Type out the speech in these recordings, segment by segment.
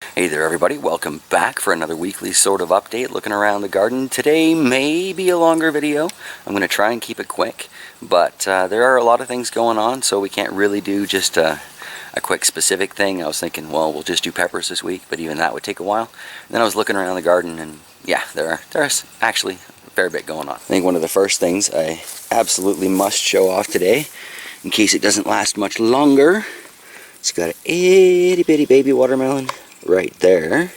Hey there everybody, welcome back for another weekly sort of update looking around the garden. Today may be a longer video. I'm going to try and keep it quick, but there are a lot of things going on, so we can't really do just a quick specific thing. I was thinking, well, we'll just do peppers this week, but even that would take a while. And then I was looking around the garden and yeah, there's actually a fair bit going on. I think one of the first things I absolutely must show off today, in case it doesn't last much longer, it's got an itty bitty baby watermelon right there,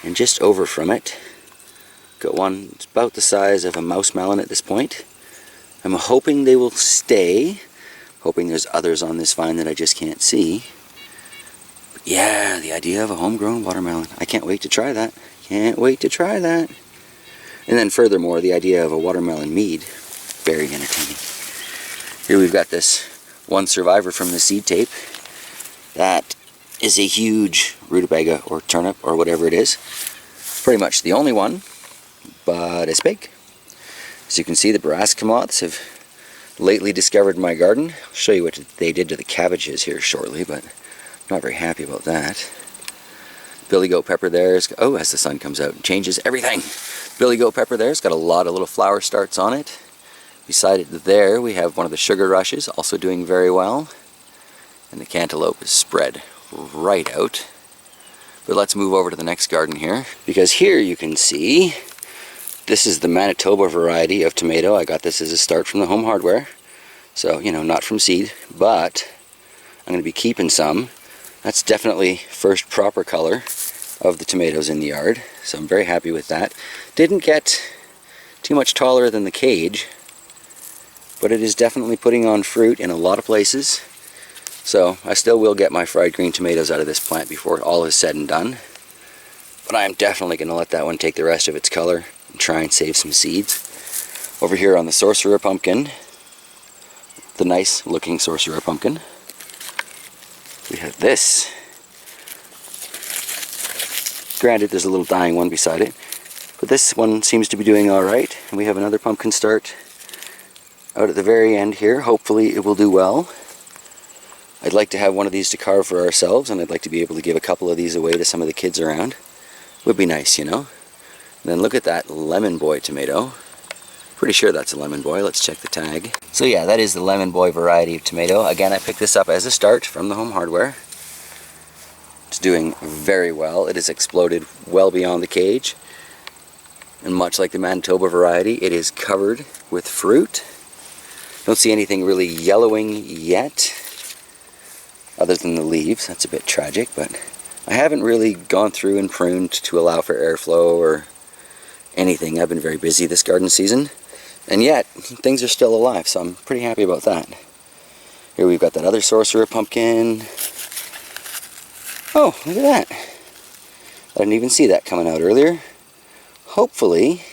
and just over from it got one that's about the size of a mouse melon at this point. I'm hoping they will stay, hoping there's others on this vine that I just can't see. But yeah, the idea of a homegrown watermelon, I can't wait to try that. And then furthermore, the idea of a watermelon mead, very entertaining. Here we've got this one survivor from the seed tape. That is a huge rutabaga or turnip or whatever it is. Pretty much the only one, but it's big. As you can see, the brassica moths have lately discovered my garden. I'll show you what they did to the cabbages here shortly, but I'm not very happy about that. Billy goat pepper there's, oh, as the sun comes out, it changes everything. Billy goat pepper there's got a lot of little flower starts on it. Beside it there, we have one of the sugar rushes, also doing very well. And the cantaloupe is spread right out. But let's move over to the next garden here, because here you can see this is the Manitoba variety of tomato. I got this as a start from the Home Hardware, so you know, not from seed, but I'm going to be keeping some. That's definitely first proper color of the tomatoes in the yard, so I'm very happy with that. Didn't get too much taller than the cage, but it is definitely putting on fruit in a lot of places. So I still will get my fried green tomatoes out of this plant before all is said and done. But I'm definitely going to let that one take the rest of its color and try and save some seeds. Over here on the sorcerer pumpkin, the nice looking sorcerer pumpkin, we have this. Granted, there's a little dying one beside it, but this one seems to be doing alright. And we have another pumpkin start out at the very end here. Hopefully it will do well. I'd like to have one of these to carve for ourselves, and I'd like to be able to give a couple of these away to some of the kids around. Would be nice, you know. And then look at that Lemon Boy tomato. Pretty sure that's a Lemon Boy. Let's check the tag. So yeah, that is the Lemon Boy variety of tomato. Again, I picked this up as a start from the Home Hardware. It's doing very well. It has exploded well beyond the cage. And much like the Manitoba variety, it is covered with fruit. Don't see anything really yellowing yet, other than the leaves. That's a bit tragic, but I haven't really gone through and pruned to allow for airflow or anything. I've been very busy this garden season, and yet things are still alive, so I'm pretty happy about that. Here we've got that other sorcerer pumpkin. Oh, look at that. I didn't even see that coming out earlier. Hopefully,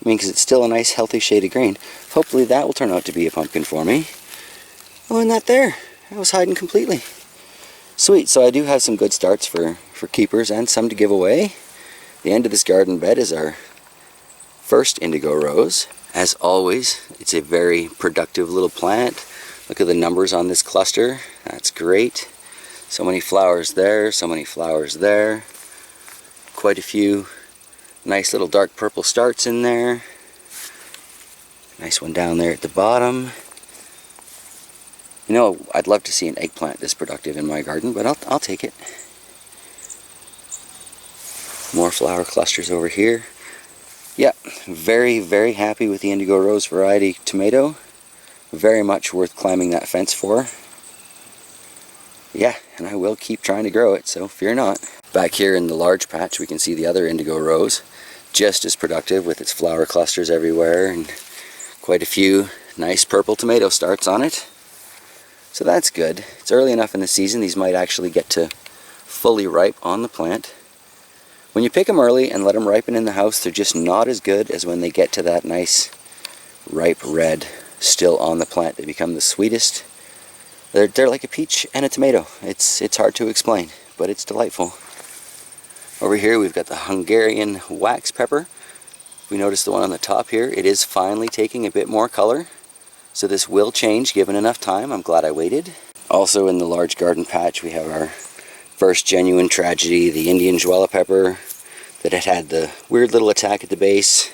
because it's still a nice healthy shade of green, hopefully that will turn out to be a pumpkin for me. Oh, and that there, that was hiding completely. Sweet, so I do have some good starts for keepers and some to give away. The end of this garden bed is our first indigo rose. As always, it's a very productive little plant. Look at the numbers on this cluster. That's great. So many flowers there, so many flowers there. Quite a few nice little dark purple starts in there. Nice one down there at the bottom. You know, I'd love to see an eggplant this productive in my garden, but I'll take it. More flower clusters over here. Yeah, very, very happy with the Indigo Rose variety tomato. Very much worth climbing that fence for. Yeah, and I will keep trying to grow it, so fear not. Back here in the large patch, we can see the other Indigo Rose. Just as productive with its flower clusters everywhere and quite a few nice purple tomato starts on it. So that's good. It's early enough in the season, these might actually get to fully ripe on the plant. When you pick them early and let them ripen in the house, they're just not as good as when they get to that nice ripe red still on the plant. They become the sweetest. They're like a peach and a tomato. It's hard to explain, but it's delightful. Over here we've got the Hungarian wax pepper. We notice the one on the top here, it is finally taking a bit more color. So this will change given enough time. I'm glad I waited. Also in the large garden patch we have our first genuine tragedy, the Indian Jawala pepper that had the weird little attack at the base,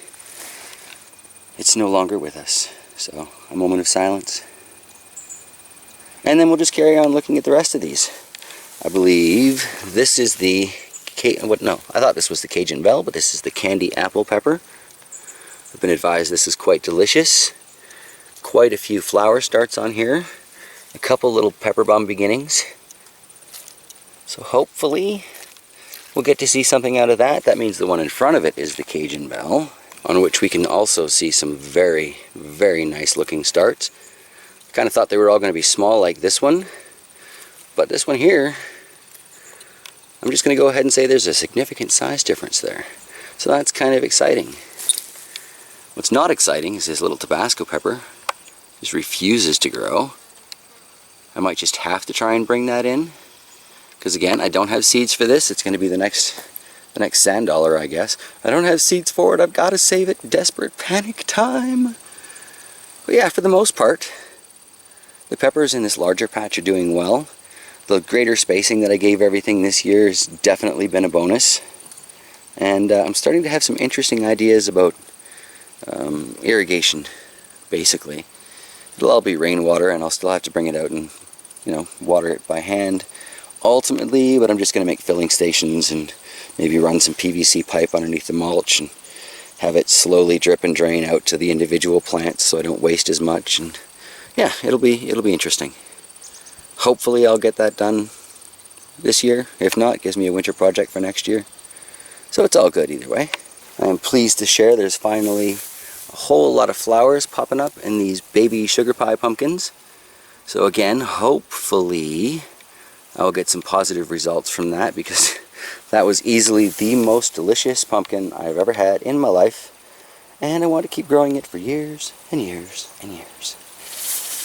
it's no longer with us. So a moment of silence. And then we'll just carry on looking at the rest of these. I believe this is the, I thought this was the Cajun Bell, but this is the candy apple pepper. I've been advised this is quite delicious. Quite a few flower starts on here. A couple little pepper bomb beginnings. So hopefully we'll get to see something out of that. That means the one in front of it is the Cajun Bell, on which we can also see some very, very nice looking starts. I kind of thought they were all going to be small like this one, but this one here, I'm just going to go ahead and say there's a significant size difference there. So that's kind of exciting. What's not exciting is this little Tabasco pepper just refuses to grow. I might just have to try and bring that in, because again, I don't have seeds for this. It's going to be the next sand dollar, I guess. I don't have seeds for it. I've got to save it. Desperate panic time. But yeah, for the most part, the peppers in this larger patch are doing well. The greater spacing that I gave everything this year has definitely been a bonus. And I'm starting to have some interesting ideas about irrigation, basically. It'll all be rainwater, and I'll still have to bring it out and, water it by hand ultimately, but I'm just going to make filling stations and maybe run some PVC pipe underneath the mulch and have it slowly drip and drain out to the individual plants so I don't waste as much. And yeah, it'll be interesting. Hopefully I'll get that done this year. If not, it gives me a winter project for next year. So it's all good either way. I am pleased to share there's finally a whole lot of flowers popping up in these baby sugar pie pumpkins. So again, hopefully I'll get some positive results from that, because that was easily the most delicious pumpkin I've ever had in my life. And I want to keep growing it for years and years and years.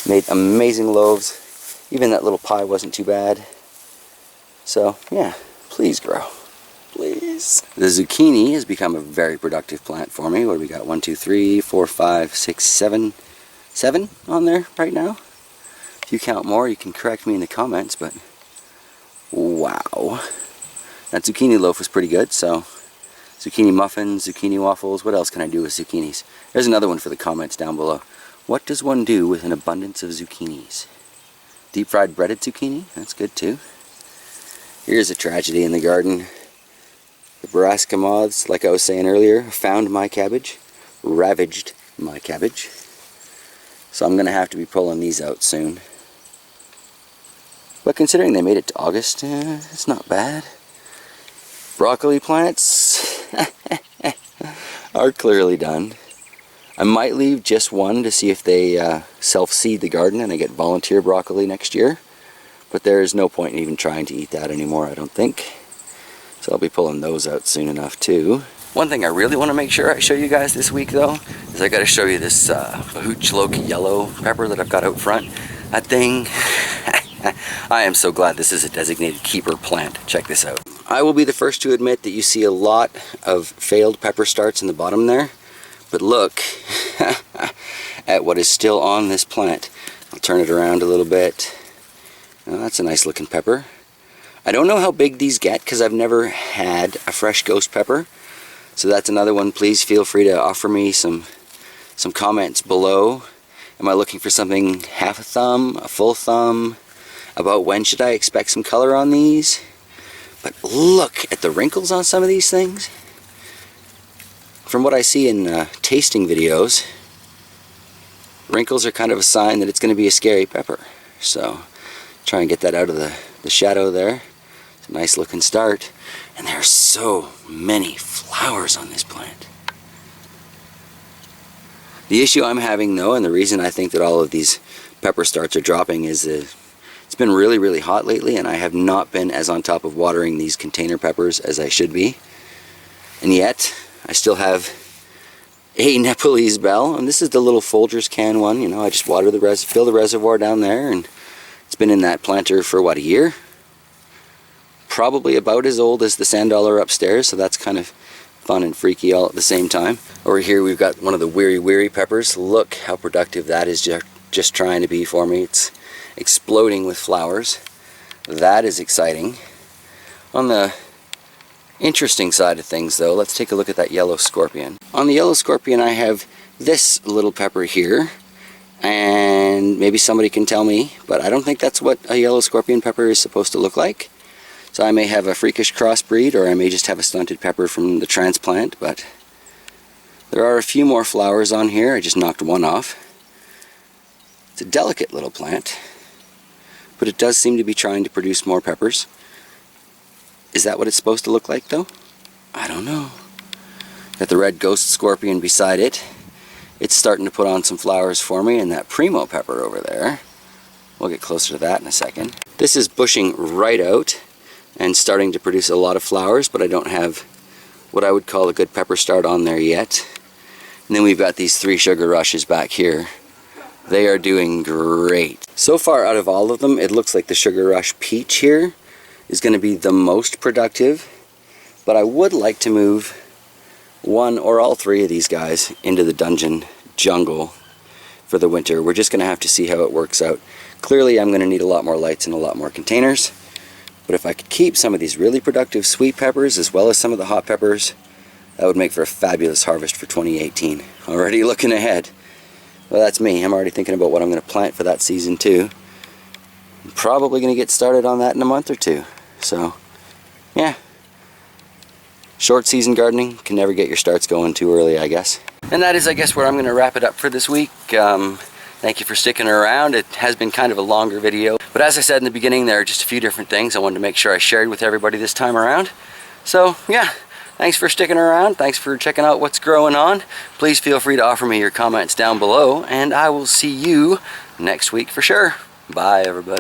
Made amazing loaves. Even that little pie wasn't too bad. So yeah, please grow. Please. The zucchini has become a very productive plant for me. What do we got? 1, 2, 3, 4, 5, 6, 7. 7 on there right now. If you count more, you can correct me in the comments, but wow. That zucchini loaf was pretty good, so zucchini muffins, zucchini waffles. What else can I do with zucchinis? There's another one for the comments down below. What does one do with an abundance of zucchinis? Deep fried breaded zucchini? That's good too. Here's a tragedy in the garden. The brassica moths, like I was saying earlier, found my cabbage, ravaged my cabbage. So I'm going to have to be pulling these out soon. But considering they made it to August, it's not bad. Broccoli plants are clearly done. I might leave just one to see if they self-seed the garden and I get volunteer broccoli next year. But there is no point in even trying to eat that anymore, I don't think. So I'll be pulling those out soon enough too. One thing I really want to make sure I show you guys this week though, is I got to show you this bhut, joloka yellow pepper that I've got out front. That thing, I am so glad this is a designated keeper plant. Check this out. I will be the first to admit that you see a lot of failed pepper starts in the bottom there. But look at what is still on this plant. I'll turn it around a little bit. Oh, that's a nice looking pepper. I don't know how big these get because I've never had a fresh ghost pepper. So that's another one. Please feel free to offer me some comments below. Am I looking for something half a thumb, a full thumb? About when should I expect some color on these? But look at the wrinkles on some of these things. From what I see in tasting videos, wrinkles are kind of a sign that it's going to be a scary pepper. So try and get that out of the shadow there. It's a nice looking start. And there are so many flowers on this plant. The issue I'm having though, and the reason I think that all of these pepper starts are dropping, is it's been really, really hot lately, and I have not been as on top of watering these container peppers as I should be. And yet, I still have a Nepalese bell, and this is the little Folgers can one. You know, I just water fill the reservoir down there, and it's been in that planter for what, a year? Probably about as old as the sand dollar upstairs, so that's kind of fun and freaky all at the same time. Over here we've got one of the weary peppers. Look how productive that is just trying to be for me. It's exploding with flowers. That is exciting. On the interesting side of things though, let's take a look at that yellow scorpion. On the yellow scorpion I have this little pepper here, and maybe somebody can tell me, but I don't think that's what a yellow scorpion pepper is supposed to look like. So I may have a freakish crossbreed, or I may just have a stunted pepper from the transplant, but there are a few more flowers on here. I just knocked one off. It's a delicate little plant, but it does seem to be trying to produce more peppers. Is that what it's supposed to look like though? I don't know. Got the red ghost scorpion beside it. It's starting to put on some flowers for me, and that primo pepper over there. We'll get closer to that in a second. This is bushing right out and starting to produce a lot of flowers, but I don't have what I would call a good pepper start on there yet. And then we've got these 3 sugar rushes back here. They are doing great. So far out of all of them, it looks like the sugar rush peach here is going to be the most productive, but I would like to move one or all 3 of these guys into the dungeon jungle for the winter. We're just going to have to see how it works out. Clearly I'm going to need a lot more lights and a lot more containers, but if I could keep some of these really productive sweet peppers as well as some of the hot peppers, that would make for a fabulous harvest for 2018. Already looking ahead. Well, that's me. I'm already thinking about what I'm going to plant for that season too. I'm probably going to get started on that in a month or 2. So, yeah. Short season gardening, can never get your starts going too early, I guess. And that is, I guess, where I'm going to wrap it up for this week. Thank you for sticking around. It has been kind of a longer video, but as I said in the beginning, there are just a few different things I wanted to make sure I shared with everybody this time around. So, yeah, thanks for sticking around. Thanks for checking out what's growing on. Please feel free to offer me your comments down below, and I will see you next week for sure. Bye, everybody.